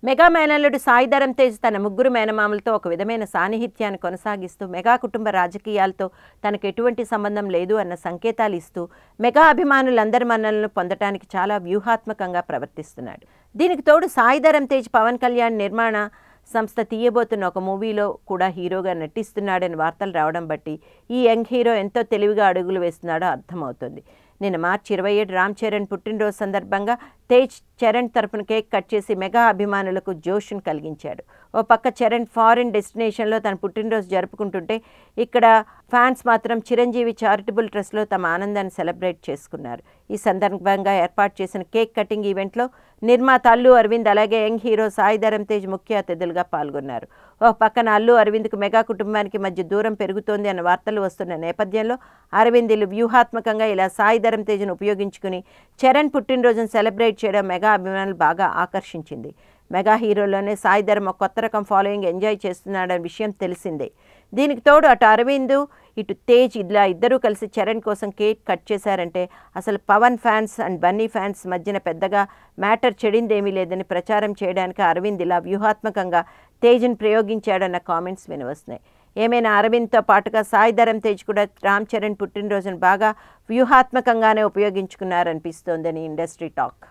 Mega మేనల్లుడు సాయి ధరమ్ తేజ్ తన ముగ్గురు మేనమామలతో ఒక విధమైన సాన్నిహిత్యాన్ని కొనసాగిస్తూ మెగా కుటుంబ రాజకీయాలతో తనకు ఎటువంటి సంబంధం లేదు అన్న సంకేతాలు ఇస్తూ మెగా అభిమానులందరి మన్ననలను పొందటానికి చాలా వ్యూహాత్మకంగా ప్రవర్తిస్తున్నాడు. దీనికి తోడు సాయి ధరమ్ తేజ్ పవన్ కళ్యాణ్ నిర్మాణ సంస్థ తీయబోతున్న ఒక మూవీలో కూడా హీరోగా నటిస్తున్నాడని వార్తలు రావడం బట్టి ఈ యంగ్ హీరో ఎంతో తెలివిగా అడుగులు వేస్తున్నాడో అర్థమవుతుంది. నిన్న మార్చి 27 రామ్ చరణ్ పుట్టినరోజు సందర్భంగా తేజ్ చరణ్ తరపున కేక్ కట్ చేసి మెగా అభిమానులకు జోష్ను కలిగించాడు. ఓ పక్క చరణ్ ఫారిన్ డెస్టినేషన్లో తన పుట్టినరోజు జరుపుకుంటుంటే ఇక్కడ ఫ్యాన్స్ మాత్రం చిరంజీవి చారిటబుల్ ట్రస్ట్లో తమ ఆనందాన్ని సెలబ్రేట్ చేసుకున్నారు. ఈ సందర్భంగా ఏర్పాటు చేసిన కేక్ కటింగ్ ఈవెంట్లో నిర్మాత అల్లు అరవింద్ అలాగే యంగ్ హీరో సాయి ధరమ్ తేజ్ ముఖ్య అతిథులుగా పాల్గొన్నారు. ఓ పక్కన అల్లు అరవింద్కు మెగా కుటుంబానికి మధ్య దూరం పెరుగుతోంది అన్న వార్తలు వస్తున్న నేపథ్యంలో అరవింద్ వ్యూహాత్మకంగా ఇలా సాయి ధరమ్ తేజ్ను ఉపయోగించుకుని చరణ్ పుట్టినరోజును సెలబ్రేట్ చేయడం మెగా అభిమానులు బాగా ఆకర్షించింది. మెగా హీరోలోనే సాయి ధరమ్ ఒక కొత్త రకం ఫాలోయింగ్ ఎంజాయ్ చేస్తున్నాడన్న విషయం తెలిసిందే. దీనికి తోడు అటు అరవింద్ ఇటు తేజ్ ఇలా ఇద్దరూ కలిసి చరణ్ కోసం కేక్ కట్ చేశారంటే అసలు Pawan fans and Bunny fans మధ్యన పెద్దగా మ్యాటర్ చెడిందేమీ లేదని ప్రచారం చేయడానికి అరవింద్ ఇలా వ్యూహాత్మకంగా తేజ్ను ప్రయోగించాడన్న కామెంట్స్ వినవస్తున్నాయి. ఏమైనా అరవింద్తో పాటుగా సాయి ధరమ్ తేజ్ కూడా రామ్ చరణ్ పుట్టినరోజును బాగా వ్యూహాత్మకంగానే ఉపయోగించుకున్నారనిపిస్తోందని ఇండస్ట్రీ టాక్.